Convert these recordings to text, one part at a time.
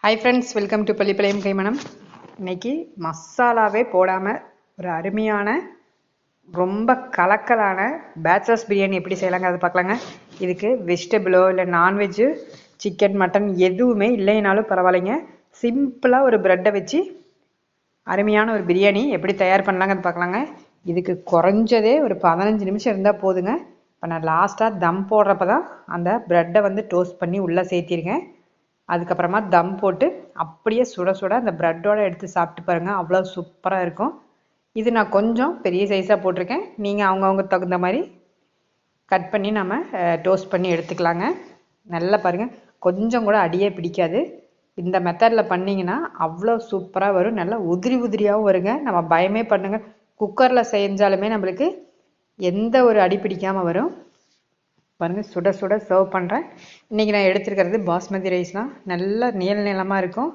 Hi friends, welcome to Pallipalayam Kaimanam. இன்றைக்கி மசாலாவே போடாமல் ஒரு அருமையான ரொம்ப கலக்கலான பேச்சுலர்ஸ் பிரியாணி எப்படி செய்யலாங்க அதை பார்க்கலாங்க. இதுக்கு வெஜிடபிளோ இல்லை நான்வெஜ்ஜு சிக்கன் மட்டன் எதுவுமே இல்லைனாலும் பரவாயில்லைங்க. சிம்பிளாக ஒரு ப்ரெட்டை வச்சு அருமையான ஒரு பிரியாணி எப்படி தயார் பண்ணலாங்க அது பார்க்கலாங்க. இதுக்கு குறைஞ்சதே ஒரு 15 நிமிஷம் இருந்தால் போதுங்க. இப்போ நான் லாஸ்ட்டாக தம் போடுறப்ப தான் அந்த ப்ரெட்டை வந்து டோஸ்ட் பண்ணி உள்ளே சேர்த்திருக்கேன். அதுக்கப்புறமா தம் போட்டு அப்படியே சுட சுட அந்த ப்ரெட்டோடு எடுத்து சாப்பிட்டு பாருங்கள், அவ்வளோ சூப்பராக இருக்கும். இது நான் கொஞ்சம் பெரிய சைஸாக போட்டிருக்கேன். நீங்கள் அவங்கவுங்க தகுந்த மாதிரி கட் பண்ணி நம்ம டோஸ்ட் பண்ணி எடுத்துக்கலாங்க. நல்லா பாருங்கள், கொஞ்சம் கூட அடியே பிடிக்காது. இந்த மெத்தடில் பண்ணிங்கன்னா அவ்வளோ சூப்பராக வரும். நல்லா உதிரி உதிரியாகவும் வருங்க. நம்ம பயமே பண்ணுங்க, குக்கரில் செஞ்சாலுமே நம்மளுக்கு எந்த ஒரு அடி பிடிக்காமல் வரும். பாருங்கள், சுட சுட சர்வ் பண்ணுறேன். இன்றைக்கி நான் எடுத்துருக்கிறது பாஸ்மதி ரைஸ் தான். நல்லா நீளமாக இருக்கும்,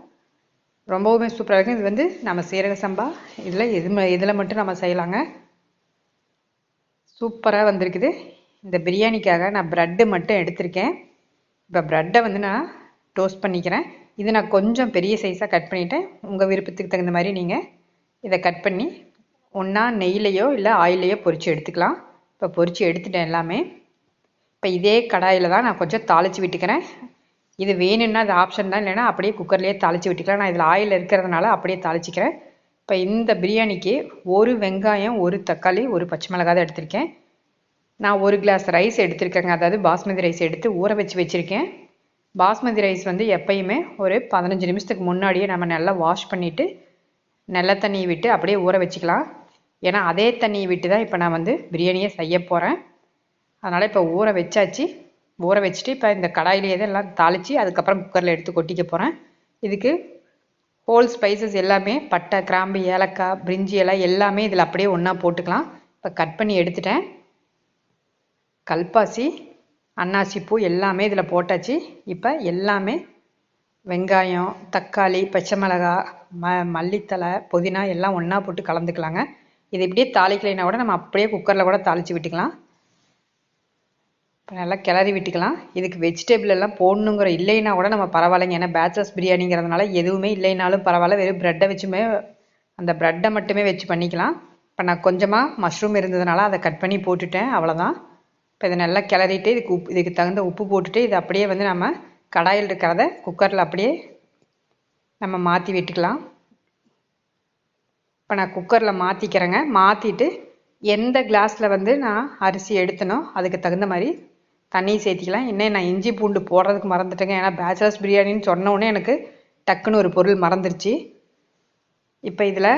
ரொம்பவுமே சூப்பராக இருக்கும். இது வந்து நம்ம சீரக சம்பா இதில் மட்டும் நம்ம செய்யலாங்க. சூப்பராக வந்திருக்குது. இந்த பிரியாணிக்காக நான் ப்ரெட்டு மட்டும் எடுத்திருக்கேன். இப்போ ப்ரெட்டை வந்து நான் டோஸ்ட் பண்ணிக்கிறேன். இது நான் கொஞ்சம் பெரிய சைஸாக கட் பண்ணிவிட்டேன். உங்கள் விருப்பத்துக்கு தகுந்த மாதிரி நீங்கள் இதை கட் பண்ணி ஒன்றா நெய்லையோ இல்லை ஆயிலையோ பொரித்து எடுத்துக்கலாம். இப்போ பொரித்து எடுத்துட்டேன் எல்லாமே. இப்போ இதே கடாயில் தான் நான் கொஞ்சம் தாளித்து விட்டுக்கிறேன். இது வேணும்னா அது ஆப்ஷன் தான், இல்லைன்னா அப்படியே குக்கர்லேயே தாளித்து விட்டுக்கலாம். நான் இதில் ஆயில் இருக்கிறதுனால அப்படியே தாளிச்சிக்கிறேன். இப்போ இந்த பிரியாணிக்கு ஒரு வெங்காயம், ஒரு தக்காளி, ஒரு பச்சை மிளகாய் தான் எடுத்திருக்கேன். நான் ஒரு கிளாஸ் ரைஸ் எடுத்திருக்கேங்க, அதாவது பாஸ்மதி ரைஸ் எடுத்து ஊற வச்சுருக்கேன். பாஸ்மதி ரைஸ் வந்து எப்பயுமே ஒரு 15 நிமிஷத்துக்கு முன்னாடியே நம்ம நல்லா வாஷ் பண்ணிவிட்டு நல்ல தண்ணியை விட்டு அப்படியே ஊற வச்சுக்கலாம். ஏன்னா அதே தண்ணியை விட்டு தான் இப்போ நான் வந்து பிரியாணியை செய்ய போகிறேன். அதனால் இப்போ ஊற வச்சாச்சு. ஊற வச்சுட்டு இப்போ இந்த கடாயிலேயே தான் எல்லாம் தாளித்து அதுக்கப்புறம் குக்கரில் எடுத்து கொட்டிக்க போகிறேன். இதுக்கு ஹோல் ஸ்பைசஸ் எல்லாமே பட்டை, கிராம்பு, ஏலக்காய், பிரிஞ்சி இலை எல்லாமே இதில் அப்படியே ஒன்றா போட்டுக்கலாம். இப்போ கட் பண்ணி எடுத்துட்டேன். கல்பாசி, அன்னாசி பூ எல்லாமே இதில் போட்டாச்சு. இப்போ எல்லாமே வெங்காயம், தக்காளி, பச்சை மிளகாய், மல்லித்தலை, புதினா எல்லாம் ஒன்றா போட்டு கலந்துக்கலாங்க. இது இப்படியே தாளிக்கலைன்னா கூட நம்ம அப்படியே குக்கரில் கூட தாளித்து விட்டுக்கலாம். இப்போ நல்லா கிளறி விட்டுக்கலாம். இதுக்கு வெஜிடபிள் எல்லாம் போடணுங்கிற இல்லைன்னா கூட நம்ம பரவாயில்லைங்க. ஏன்னா பேச்சுலர்ஸ் பிரியாணிங்கிறதுனால எதுவுமே இல்லைனாலும் பரவாயில்ல, வெறும் ப்ரெட்டை வச்சுமே அந்த ப்ரெட்டை மட்டுமே வச்சு பண்ணிக்கலாம். இப்போ நான் கொஞ்சமாக மஷ்ரூம் இருந்ததுனால அதை கட் பண்ணி போட்டுட்டேன், அவ்வளோதான். இப்போ இதை நல்லா கிளறிட்டு இதுக்கு தகுந்த உப்பு போட்டுட்டு இதை அப்படியே வந்து நம்ம கடாயில் இருக்கிறத குக்கரில் அப்படியே நம்ம மாற்றி விட்டுக்கலாம். இப்போ நான் குக்கரில் மாற்றிக்கிறேங்க. மாற்றிட்டு எந்த கிளாஸில் வந்து நான் அரிசி எடுத்தனோ அதுக்கு தகுந்த மாதிரி தண்ணி சேர்த்திக்கலாம். இன்னும் நான் இஞ்சி பூண்டு போடுறதுக்கு மறந்துட்டேங்க. ஏன்னா பேச்சுலர்ஸ் பிரியாணின்னு சொன்ன உடனே எனக்கு டக்குன்னு ஒரு பொருள் மறந்துருச்சு. இப்போ இதில்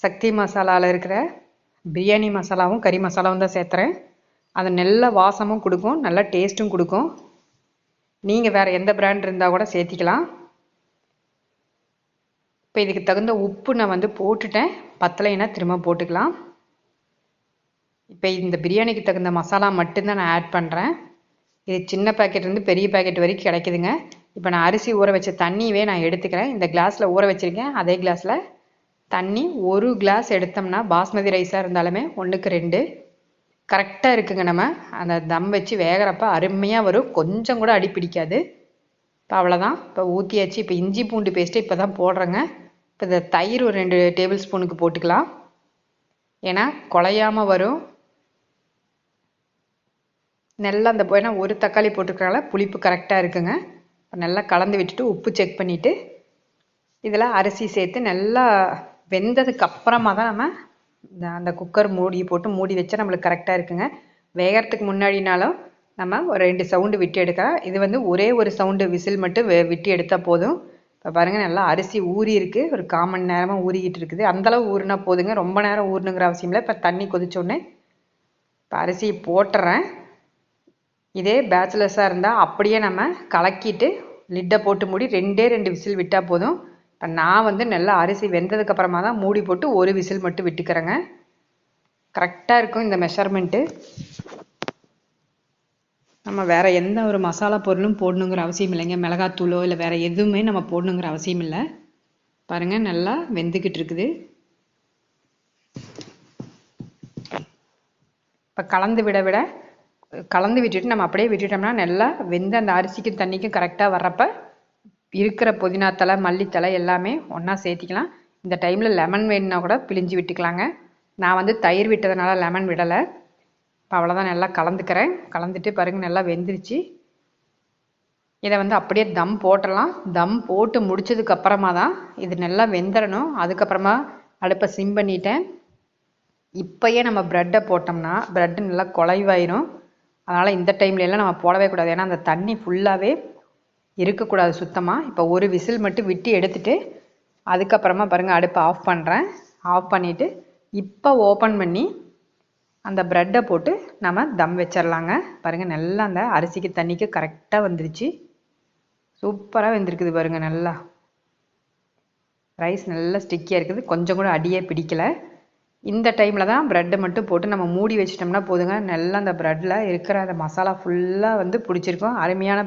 சக்தி மசாலாவில் இருக்கிற பிரியாணி மசாலாவும் கறி மசாலாவும் தான் சேர்த்துறேன். அது நல்ல வாசமும் கொடுக்கும், நல்ல டேஸ்ட்டும் கொடுக்கும். நீங்கள் வேறு எந்த பிராண்ட் இருந்தால் கூட சேர்த்திக்கலாம். இப்போ இதுக்கு தகுந்த உப்பு நான் வந்து போட்டுட்டேன், பத்தலைன்னா திரும்ப போட்டுக்கலாம். இப்போ இந்த பிரியாணிக்கு தகுந்த மசாலா மட்டும்தான் நான் ஆட் பண்ணுறேன். இது சின்ன பேக்கெட்லேருந்து பெரிய பேக்கெட் வரைக்கும் கிடைக்குதுங்க. இப்போ நான் அரிசி ஊற வச்ச தண்ணியவே நான் எடுத்துக்கிறேன். இந்த கிளாஸில் ஊற வச்சுருக்கேன், அதே கிளாஸில் தண்ணி ஒரு கிளாஸ் எடுத்தோம்னா பாஸ்மதி ரைஸாக இருந்தாலுமே 1க்கு 2 கரெக்டாக இருக்குங்க. நம்ம அந்த தம் வச்சு வேகிறப்ப அருமையாக வரும், கொஞ்சம் கூட அடி பிடிக்காது. இப்போ அவ்வளோதான். இப்போ ஊற்றியாச்சு. இப்போ இஞ்சி பூண்டு பேஸ்ட்டு இப்போ தான் போடுறேங்க. இப்போ இந்த தயிர் ஒரு 2 டேபிள் ஸ்பூனுக்கு போட்டுக்கலாம், ஏன்னா குழையாமல் வரும். நல்லா அந்த ஏன்னா ஒரு தக்காளி போட்டுக்கிறனால புளிப்பு கரெக்டாக இருக்குங்க. நல்லா கலந்து விட்டுட்டு உப்பு செக் பண்ணிவிட்டு இதில் அரிசி சேர்த்து நல்லா வெந்ததுக்கு அப்புறமா தான் நம்ம அந்த குக்கர் மூடி போட்டு மூடி வச்சா நம்மளுக்கு கரெக்டாக இருக்குங்க. வேகிறதுக்கு முன்னாடினாலும் நம்ம ஒரு 2 சவுண்டு விட்டு எடுக்கலாம். இது வந்து ஒரே ஒரு சவுண்டு விசில் மட்டும் விட்டு எடுத்தால் போதும். இப்போ பாருங்கள், நல்லா அரிசி ஊறி இருக்குது, ஒரு 1/4 மணி நேரமாக ஊறிக்கிட்டு இருக்குது. அந்தளவு ஊறினா போதுங்க, ரொம்ப நேரம் ஊறணுங்கிற அவசியம் இல்லை. இப்போ தண்ணி கொதிச்சோடனே இப்போ அரிசி போட்டுறேன். இதே பேச்சுலர்ஸாக இருந்தால் அப்படியே நம்ம கலக்கிட்டு லிட்டை போட்டு மூடி 2 விசில் விட்டால் போதும். இப்போ நான் வந்து நல்லா அரிசி வெந்ததுக்கப்புறமா தான் மூடி போட்டு ஒரு விசில் மட்டும் விட்டுக்கிறேங்க. கரெக்டாக இருக்கும் இந்த மெஷர்மெண்ட்டு. நம்ம வேறு எந்த ஒரு மசாலா பொருளும் போடணுங்கிற அவசியம் இல்லைங்க. மிளகாத்தூளோ இல்லை வேறு எதுவுமே நம்ம போடணுங்கிற அவசியம் இல்லை. பாருங்கள், நல்லா வெந்துக்கிட்டு இருக்குது. இப்போ கலந்து விட்டுட்டு நம்ம அப்படியே விட்டுட்டோம்னா நல்லா வெந்து அந்த அரிசிக்கும் தண்ணிக்கும் கரெக்டாக வர்றப்ப இருக்கிற புதினா தழை மல்லித்தழை எல்லாமே ஒன்றா சேர்த்திக்கலாம். இந்த டைமில் லெமன் வேணுன்னா கூட பிழிஞ்சு விட்டுக்கலாங்க. நான் வந்து தயிர் விட்டதுனால லெமன் விடலை. இப்போ அவ்வளோதான், நல்லா கலந்துக்கிறேன். கலந்துட்டு பாருங்கள் நல்லா வெந்துருச்சு. இதை வந்து அப்படியே தம் போட்டுடலாம். தம் போட்டு முடிச்சதுக்கப்புறமா தான் இது நல்லா வெந்துடணும். அதுக்கப்புறமா அடுப்பை சிம் பண்ணிட்டேன். இப்போயே நம்ம ப்ரெட்டை போட்டோம்னா ப்ரெட்டு நல்லா குலைவாயிரும். அதனால் இந்த டைம்லலாம் நம்ம போடவே கூடாது. ஏன்னா அந்த தண்ணி ஃபுல்லாகவே இருக்கக்கூடாது சுத்தமாக. இப்போ ஒரு விசில் மட்டும் விட்டு எடுத்துட்டு அதுக்கப்புறமா பாருங்கள் அடுப்பை ஆஃப் பண்ணுறேன். ஆஃப் பண்ணிவிட்டு இப்போ ஓப்பன் பண்ணி அந்த ப்ரெட்டை போட்டு நம்ம தம் வச்சிடலாங்க. பாருங்கள் நல்லா அந்த அரிசிக்கு தண்ணிக்கு கரெக்டாக வந்துருச்சு. சூப்பராக வெந்திருக்குது பாருங்கள். நல்லா ரைஸ் நல்லா ஸ்டிக்கியாக இருக்குது, கொஞ்சம் கூட அடியே பிடிக்கலை. இந்த டைமில் தான் ப்ரெட்டை மட்டும் போட்டு நம்ம மூடி வச்சிட்டோம்னா போதுங்க. நல்லா அந்த ப்ரெட்டில் இருக்கிற அந்த மசாலா ஃபுல்லாக வந்து பிடிச்சிருக்கும். அருமையான